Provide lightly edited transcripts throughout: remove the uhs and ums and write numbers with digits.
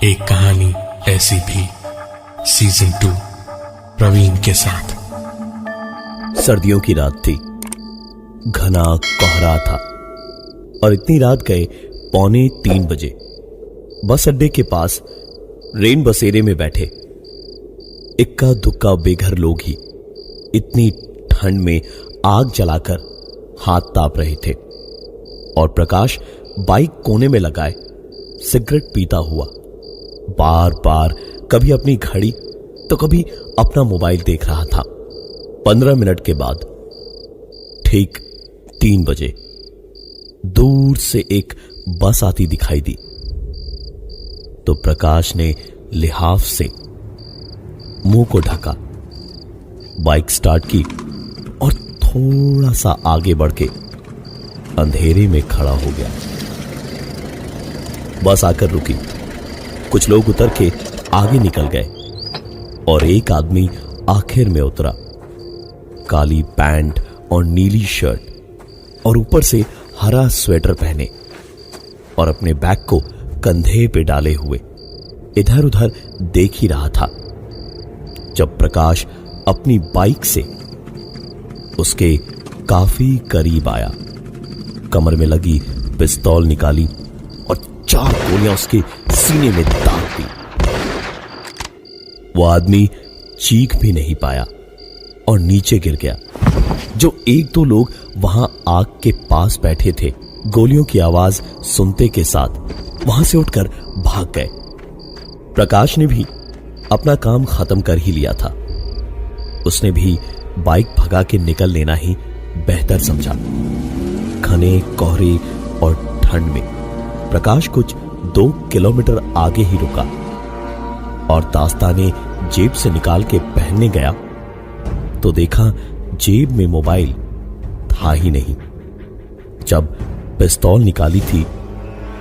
एक कहानी ऐसी भी सीजन 2 प्रवीण के साथ। सर्दियों की रात थी। घना कोहरा था और इतनी रात गए 2:45 बजे। बस अड्डे के पास रेन बसेरे में बैठे इक्का दुक्का बेघर लोग ही इतनी ठंड में आग जलाकर हाथ ताप रहे थे और प्रकाश बाइक कोने में लगाए सिगरेट पीता हुआ बार बार कभी अपनी घड़ी तो कभी अपना मोबाइल देख रहा था। 15 मिनट के बाद ठीक 3 बजे दूर से एक बस आती दिखाई दी तो प्रकाश ने लिहाफ से मुंह को ढका, बाइक स्टार्ट की और थोड़ा सा आगे बढ़ के अंधेरे में खड़ा हो गया। बस आकर रुकी, कुछ लोग उतर के आगे निकल गए और एक आदमी आखिर में उतरा। काली पैंट और नीली शर्ट और ऊपर से हरा स्वेटर पहने और अपने बैग को कंधे पे डाले हुए इधर उधर देख ही रहा था जब प्रकाश अपनी बाइक से उसके काफी करीब आया, कमर में लगी पिस्तौल निकाली और 4 गोलियां उसके सीने में दाग दी। वो आदमी चीख भी नहीं पाया और नीचे गिर गया। जो 1-2 लोग वहां आग के पास बैठे थे गोलियों की आवाज सुनते के साथ वहां से उठकर भाग गए। प्रकाश ने भी अपना काम खत्म कर ही लिया था। उसने भी बाइक भगा के निकल लेना ही बेहतर समझा। घने कोहरे और ठंड में प्रकाश कुछ 2 किलोमीटर आगे ही रुका और दास्ताने जेब से निकाल के पहनने गया तो देखा जेब में मोबाइल था ही नहीं। जब पिस्तौल निकाली थी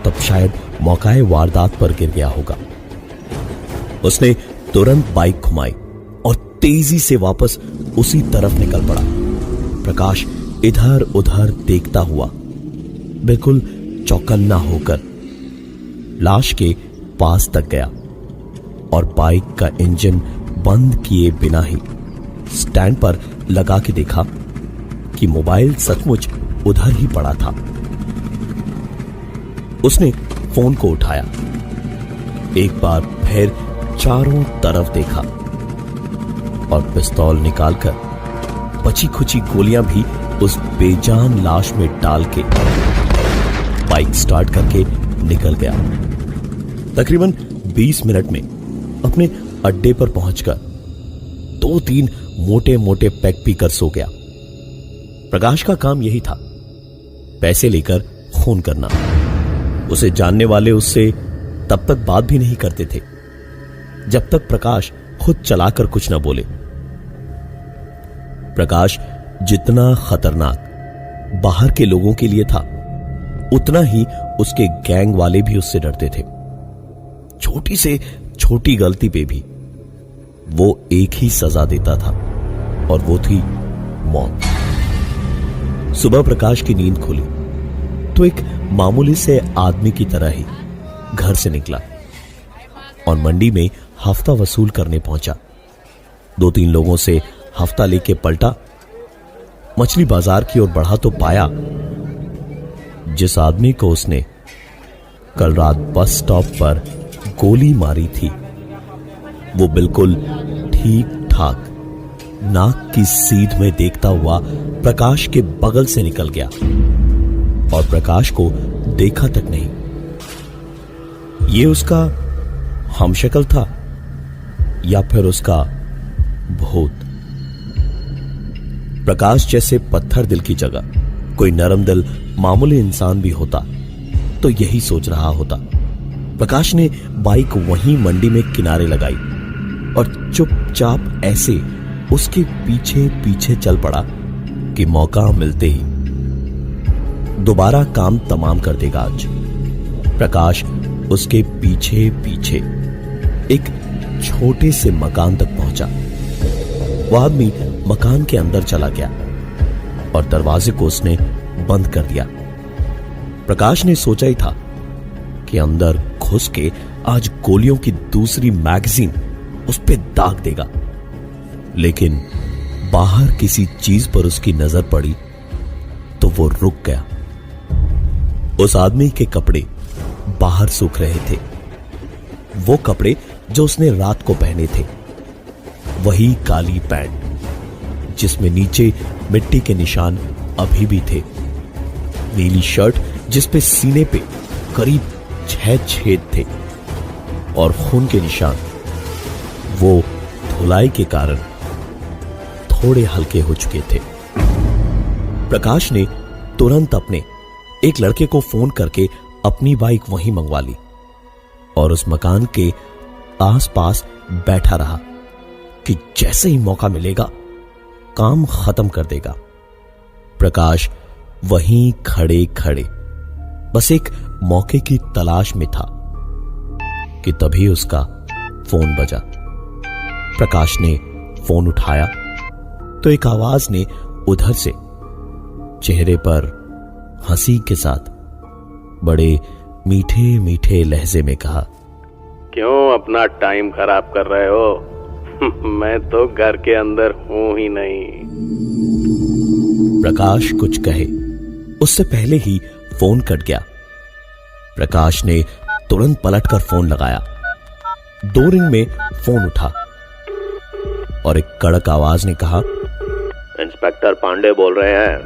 तब शायद मौकाए वारदात पर गिर गया होगा। उसने तुरंत बाइक घुमाई और तेजी से वापस उसी तरफ निकल पड़ा। प्रकाश इधर उधर देखता हुआ बिल्कुल चौकन्ना होकर लाश के पास तक गया और बाइक का इंजन बंद किए बिना ही स्टैंड पर लगा के देखा कि मोबाइल सचमुच उधर ही पड़ा था। उसने फोन को उठाया, एक बार फिर चारों तरफ देखा और पिस्तौल निकालकर बची खुची गोलियां भी उस बेजान लाश में डाल के बाइक स्टार्ट करके निकल गया। तकरीबन 20 मिनट में अपने अड्डे पर पहुंचकर 2-3 मोटे मोटे पैक पीकर सो गया। प्रकाश का काम यही था, पैसे लेकर खून करना। उसे जानने वाले उससे तब तक बात भी नहीं करते थे जब तक प्रकाश खुद चलाकर कुछ न बोले। प्रकाश जितना खतरनाक बाहर के लोगों के लिए था उतना ही उसके गैंग वाले भी उससे डरते थे। छोटी से छोटी गलती पे भी वो एक ही सजा देता था और वो थी मौत। सुबह प्रकाश की नींद खुली तो एक मामूली से आदमी की तरह ही घर से निकला और मंडी में हफ्ता वसूल करने पहुंचा। 2-3 लोगों से हफ्ता लेके पलटा। मछली बाजार की ओर बढ़ा तो पाया जिस आदमी को उसने कल रात बस स्टॉप पर गोली मारी थी वो बिल्कुल ठीक ठाक नाक की सीध में देखता हुआ प्रकाश के बगल से निकल गया और प्रकाश को देखा तक नहीं। ये उसका हमशक्ल था या फिर उसका भूत। प्रकाश जैसे पत्थर दिल की जगह कोई नरम दिल मामूली इंसान भी होता तो यही सोच रहा होता। प्रकाश ने बाइक वहीं मंडी में किनारे लगाई और चुपचाप ऐसे उसके पीछे पीछे चल पड़ा कि मौका मिलते ही दोबारा काम तमाम कर देगा आज। प्रकाश उसके पीछे पीछे एक छोटे से मकान तक पहुंचा। वह आदमी मकान के अंदर चला गया और दरवाजे को उसने बंद कर दिया। प्रकाश ने सोचा ही था कि अंदर घुस के आज गोलियों की दूसरी मैगजीन उस पे दाग देगा। लेकिन बाहर किसी चीज पर उसकी नजर पड़ी तो वो रुक गया। उस आदमी के कपड़े बाहर सूख रहे थे, वो कपड़े जो उसने रात को पहने थे, वही काली पैंट जिसमें नीचे मिट्टी के निशान अभी भी थे, नीली शर्ट जिस पे सीने पे करीब 6 छेद थे और खून के निशान वो धुलाई के कारण थोड़े हल्के हो चुके थे। प्रकाश ने तुरंत अपने एक लड़के को फोन करके अपनी बाइक वहीं मंगवा ली और उस मकान के आसपास बैठा रहा कि जैसे ही मौका मिलेगा काम खत्म कर देगा। प्रकाश वहीं खड़े खड़े बस एक मौके की तलाश में था कि तभी उसका फोन बजा। प्रकाश ने फोन उठाया तो एक आवाज ने उधर से चेहरे पर हंसी के साथ बड़े मीठे मीठे लहजे में कहा, क्यों अपना टाइम खराब कर रहे हो? मैं तो घर के अंदर हूं ही नहीं। प्रकाश कुछ कहे उससे पहले ही फोन कट गया। प्रकाश ने तुरंत पलटकर फोन लगाया। 2 रिंग में फोन उठा और एक कड़क आवाज ने कहा, इंस्पेक्टर पांडे बोल रहे हैं।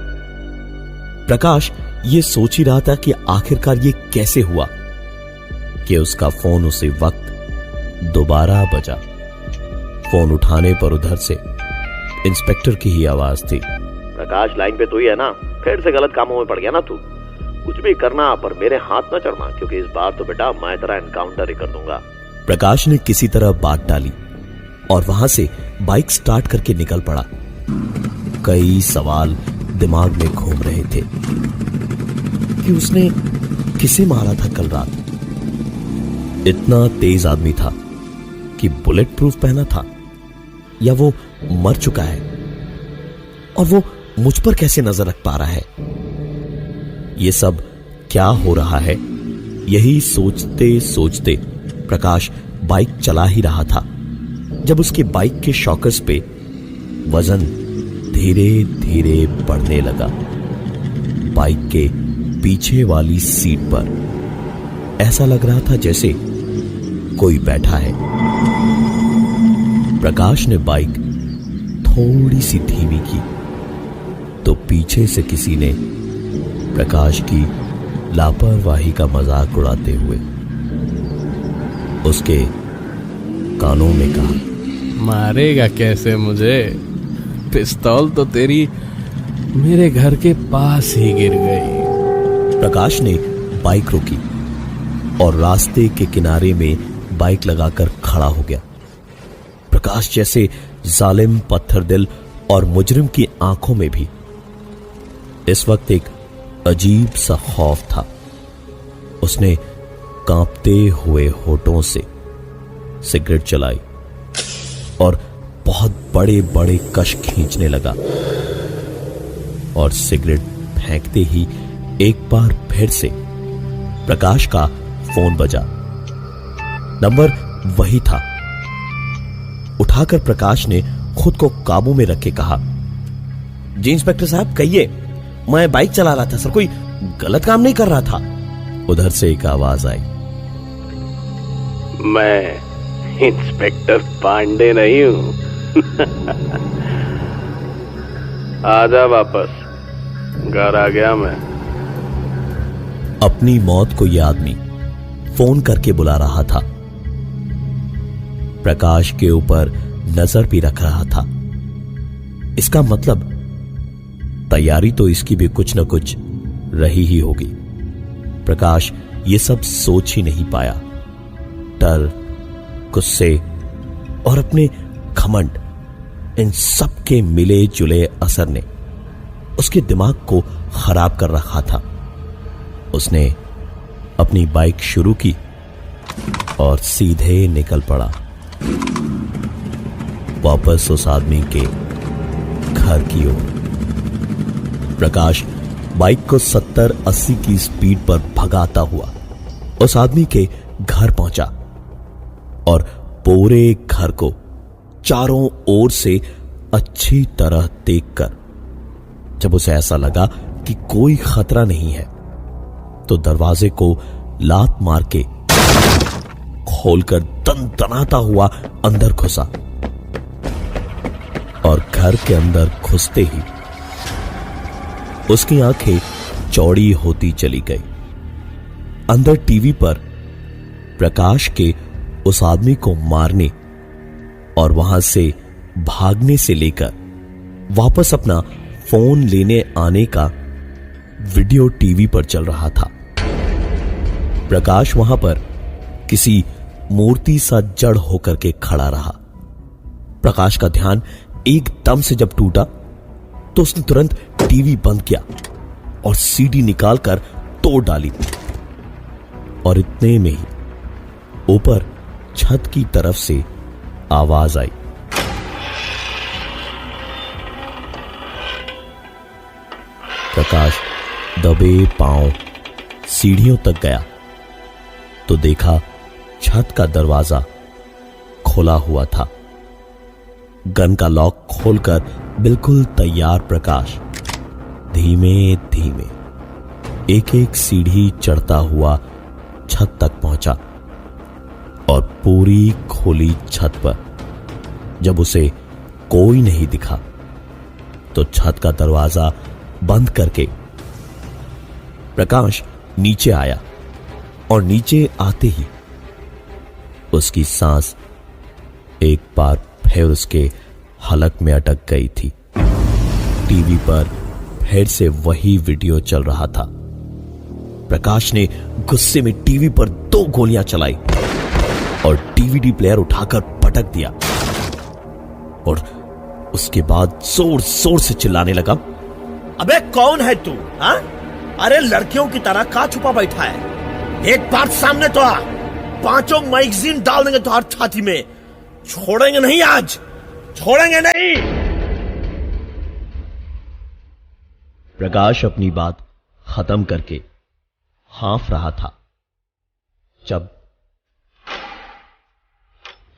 प्रकाश ये सोच ही रहा था कि आखिरकार ये कैसे हुआ कि उसका फोन उसी वक्त दोबारा बजा। फोन उठाने पर उधर से इंस्पेक्टर की ही आवाज थी। प्रकाश, लाइन पे तू ही है ना? फिर से गलत कामों में पड़ गया ना तू? कुछ भी करना पर मेरे हाथ न चढ़ना, क्योंकि इस बार तो बेटा मैं तेरा एनकाउंटर ही कर दूंगा। प्रकाश ने किसी तरह बात डाली और वहां से बाइक स्टार्ट करके निकल पड़ा। कई सवाल दिमाग में घूम रहे थे कि उसने किसे मारा था कल रात? इतना तेज आदमी था कि बुलेट प्रूफ पहना था, या वो मर चुका है और वो मुझ पर कैसे नजर रख पा रहा है? ये सब क्या हो रहा है? यही सोचते सोचते प्रकाश बाइक चला ही रहा था जब उसके बाइक के शॉकर्स पे वजन धीरे धीरे बढ़ने लगा। बाइक के पीछे वाली सीट पर ऐसा लग रहा था जैसे कोई बैठा है। प्रकाश ने बाइक थोड़ी सी धीमी की तो पीछे से किसी ने प्रकाश की लापरवाही का मजाक उड़ाते हुए उसके कानों में कहा, मारेगा कैसे मुझे? पिस्तौल तो तेरी मेरे घर के पास ही गिर गई। प्रकाश ने बाइक रोकी और रास्ते के किनारे में बाइक लगाकर खड़ा हो गया। प्रकाश जैसे जालिम, पत्थर दिल और मुजरिम की आंखों में भी इस वक्त एक अजीब सा खौफ था। उसने कांपते हुए होठों से सिगरेट चलाई और बहुत बड़े बड़े कश खींचने लगा और सिगरेट फेंकते ही एक बार फिर से प्रकाश का फोन बजा। नंबर वही था। उठाकर प्रकाश ने खुद को काबू में रख के कहा, जी इंस्पेक्टर साहब कहिए, मैं बाइक चला रहा था सर, कोई गलत काम नहीं कर रहा था। उधर से एक आवाज आई, मैं इंस्पेक्टर पांडे नहीं हूं। आजा वापस, घर आ गया मैं। अपनी मौत को यह आदमी फोन करके बुला रहा था। प्रकाश के ऊपर नजर भी रख रहा था। इसका मतलब तैयारी तो इसकी भी कुछ न कुछ रही ही होगी। प्रकाश ये सब सोच ही नहीं पाया। डर, गुस्से और अपने घमंड, इन सब के मिले जुले असर ने उसके दिमाग को खराब कर रखा था। उसने अपनी बाइक शुरू की और सीधे निकल पड़ा वापस उस आदमी के घर की ओर। प्रकाश बाइक को 70-80 की स्पीड पर भगाता हुआ उस आदमी के घर पहुंचा और पूरे घर को चारों ओर से अच्छी तरह देखकर जब उसे ऐसा लगा कि कोई खतरा नहीं है तो दरवाजे को लात मार के खोलकर दनदनाता हुआ अंदर घुसा और घर के अंदर घुसते ही उसकी आंखें चौड़ी होती चली गई। अंदर टीवी पर प्रकाश के उस आदमी को मारने और वहां से भागने से लेकर वापस अपना फोन लेने आने का वीडियो टीवी पर चल रहा था। प्रकाश वहां पर किसी मूर्ति सा जड़ होकर के खड़ा रहा। प्रकाश का ध्यान एकदम से जब टूटा तो उसने तुरंत टीवी बंद किया और सीडी निकालकर तोड़ डाली और इतने में ही ऊपर छत की तरफ से आवाज आई। प्रकाश दबे पांव सीढ़ियों तक गया तो देखा छत का दरवाजा खुला हुआ था। गन का लॉक खोलकर बिल्कुल तैयार प्रकाश धीमे धीमे एक एक सीढ़ी चढ़ता हुआ छत तक पहुंचा और पूरी खुली छत पर जब उसे कोई नहीं दिखा तो छत का दरवाजा बंद करके प्रकाश नीचे आया और नीचे आते ही उसकी सांस एक बार फिर उसके हलक में अटक गई थी। टीवी पर फिर से वही वीडियो चल रहा था। प्रकाश ने गुस्से में टीवी पर 2 गोलियां चलाई और डीवीडी प्लेयर उठाकर पटक दिया और उसके बाद जोर जोर से चिल्लाने लगा, अबे कौन है तू? हाँ? अरे लड़कियों की तरह कहां छुपा बैठा है? एक बार सामने तो आ, 5 मैगजीन डाल देंगे तुम्हारी छाती में। छोड़ेंगे नहीं, आज छोड़ेंगे नहीं। प्रकाश अपनी बात खत्म करके हाँफ रहा था जब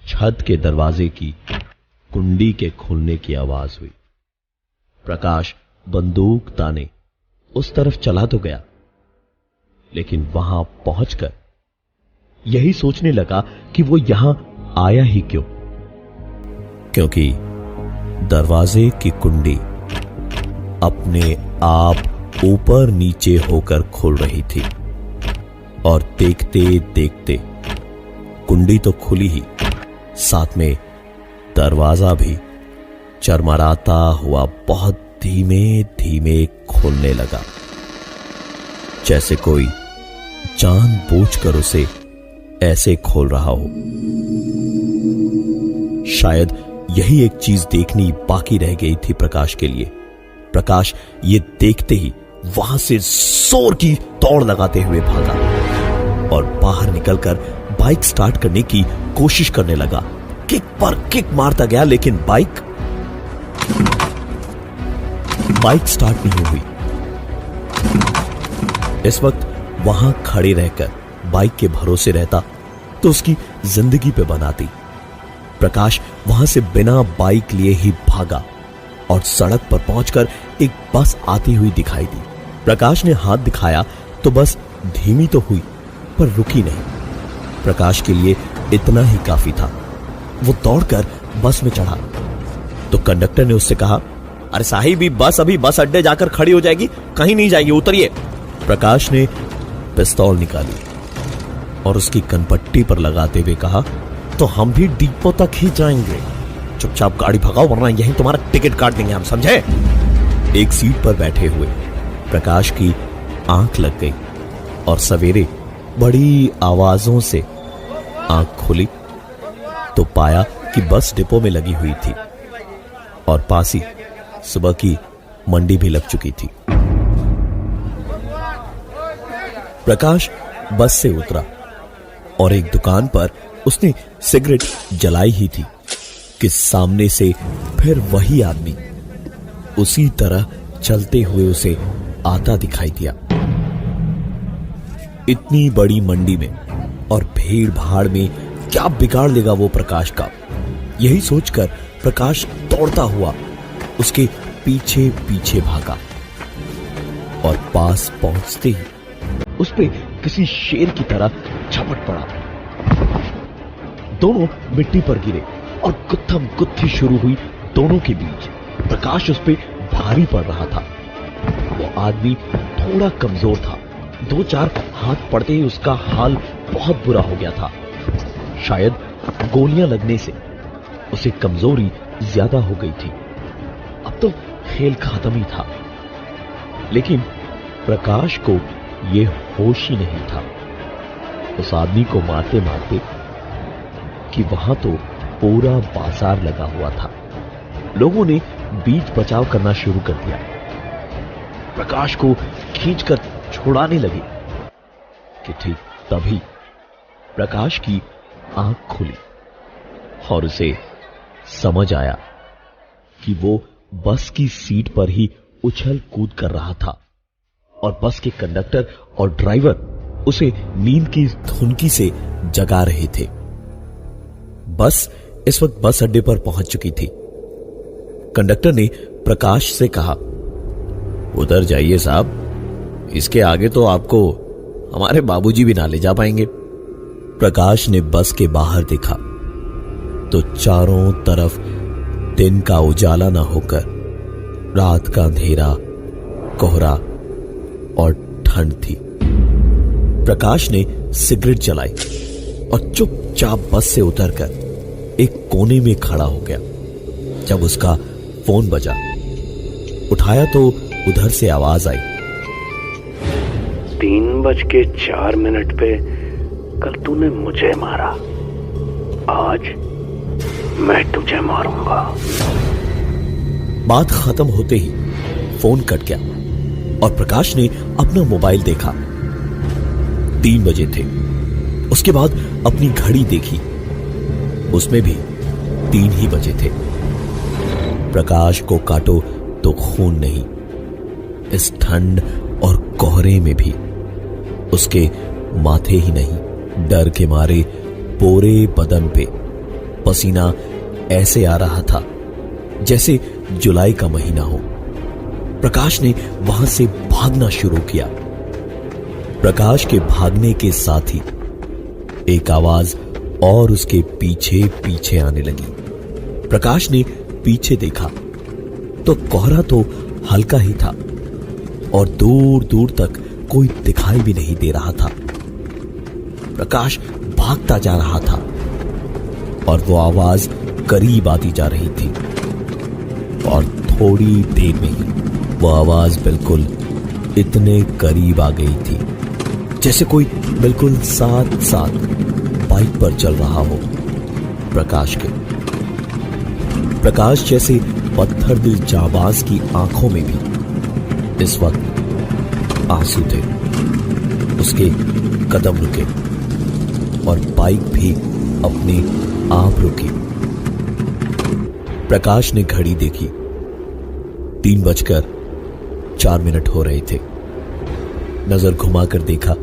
छत के दरवाजे की कुंडी के खुलने की आवाज हुई। प्रकाश बंदूक ताने उस तरफ चला तो गया, लेकिन वहां पहुंचकर यही सोचने लगा कि वो यहां आया ही क्यों, क्योंकि दरवाजे की कुंडी अपने आप ऊपर नीचे होकर खुल रही थी और देखते देखते कुंडी तो खुली ही, साथ में दरवाजा भी चरमराता हुआ बहुत धीमे धीमे खुलने लगा, जैसे कोई जानबूझकर उसे ऐसे खोल रहा हो। शायद यही एक चीज देखनी बाकी रह गई थी प्रकाश के लिए। प्रकाश ये देखते ही वहां से जोर की दौड़ लगाते हुए भागा और बाहर निकलकर बाइक स्टार्ट करने की कोशिश करने लगा। किक पर किक मारता गया, लेकिन बाइक स्टार्ट नहीं हुई। इस वक्त वहां खड़े रहकर बाइक के भरोसे रहता तो उसकी जिंदगी पे बनाती। प्रकाश वहां से बिना बाइक लिए ही भागा और सड़क पर पहुंचकर एक बस आती हुई दिखाई दी। प्रकाश ने हाथ दिखाया तो बस धीमी तो हुई पर रुकी नहीं। प्रकाश के लिए इतना ही काफी था। वो दौड़कर बस में चढ़ा तो कंडक्टर ने उससे कहा, अरे साहिब, ये बस अभी बस अड्डे जाकर खड़ी हो जाएगी, कहीं नहीं जाएगी, उतरिए। प्रकाश ने पिस्तौल निकाली और उसकी कनपट्टी पर लगाते हुए कहा, तो हम भी डिपो तक ही जाएंगे, चुपचाप गाड़ी भगाओ वरना यहीं तुम्हारा टिकट काट देंगे हम, समझे? एक सीट पर बैठे हुए प्रकाश की आंख लग गई और सवेरे बड़ी आवाजों से आंख खुली तो पाया कि बस डिपो में लगी हुई थी और पास ही सुबह की मंडी भी लग चुकी थी। प्रकाश बस से उतरा और एक दुकान पर उसने सिगरेट जलाई ही थी कि सामने से फिर वही आदमी उसी तरह चलते हुए उसे आता दिखाई दिया। इतनी बड़ी मंडी में और भीड़ भाड़ में क्या बिगाड़ लेगा वो प्रकाश का। यही सोचकर प्रकाश दौड़ता हुआ उसके पीछे पीछे भागा और पास पहुंचते ही उस पे किसी शेर की तरह झपट पड़ा। दोनों मिट्टी पर गिरे और गुत्थम गुत्थी शुरू हुई दोनों के बीच। प्रकाश उस पे भारी पड़ रहा था। वो आदमी थोड़ा कमजोर था। 2-4 हाथ पड़ते ही उसका हाल बहुत बुरा हो गया था। शायद गोलियां लगने से उसे कमजोरी ज्यादा हो गई थी। अब तो खेल खत्म ही था। लेकिन प्रकाश को यह होश ही नहीं था उस आदमी को मारते मारते कि वहां तो पूरा बाजार लगा हुआ था। लोगों ने बीच बचाव करना शुरू कर दिया। प्रकाश को खींचकर छुड़ाने लगे कि ठीक तभी प्रकाश की आंख खुली और उसे समझ आया कि वो बस की सीट पर ही उछल कूद कर रहा था और बस के कंडक्टर और ड्राइवर उसे नींद की धुनकी से जगा रहे थे। बस इस वक्त बस अड्डे पर पहुंच चुकी थी। कंडक्टर ने प्रकाश से कहा, उधर जाइए साहब, इसके आगे तो आपको हमारे बाबूजी भी ना ले जा पाएंगे। प्रकाश ने बस के बाहर देखा तो चारों तरफ दिन का उजाला ना होकर रात का अंधेरा, कोहरा और ठंड थी। प्रकाश ने सिगरेट जलाई और चुपचाप बस से उतरकर एक कोने में खड़ा हो गया। जब उसका फोन बजा, उठाया तो उधर से आवाज आई, 3:04 पे कल तूने मुझे मारा, आज मैं तुझे मारूंगा। बात खत्म होते ही फोन कट गया और प्रकाश ने अपना मोबाइल देखा। 3 बजे थे। उसके बाद अपनी घड़ी देखी, उसमें भी 3 ही बजे थे। प्रकाश को काटो तो खून नहीं। इस ठंड और कोहरे में भी उसके माथे ही नहीं, डर के मारे पूरे बदन पे पसीना ऐसे आ रहा था जैसे जुलाई का महीना हो। प्रकाश ने वहां से भागना शुरू किया। प्रकाश के भागने के साथ ही एक आवाज और उसके पीछे पीछे आने लगी। प्रकाश ने पीछे देखा तो कोहरा तो हल्का ही था और दूर दूर तक कोई दिखाई भी नहीं दे रहा था। प्रकाश भागता जा रहा था और वो आवाज करीब आती जा रही थी और थोड़ी देर में ही वो आवाज बिल्कुल इतने करीब आ गई थी जैसे कोई बिल्कुल साथ साथ बाइक पर चल रहा हो। प्रकाश जैसे पत्थर दिल जाबाज की आंखों में भी इस वक्त आंसू थे। उसके कदम रुके और बाइक भी अपने आप रुकी। प्रकाश ने घड़ी देखी, 3:04 हो रहे थे। नजर घुमाकर देखा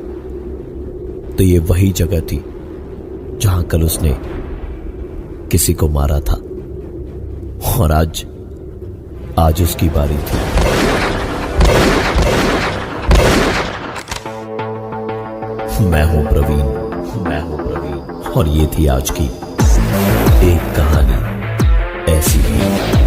तो ये वही जगह थी जहां कल उसने किसी को मारा था और आज उसकी बारी थी। मैं हूं प्रवीण और ये थी आज की एक कहानी ऐसी ही।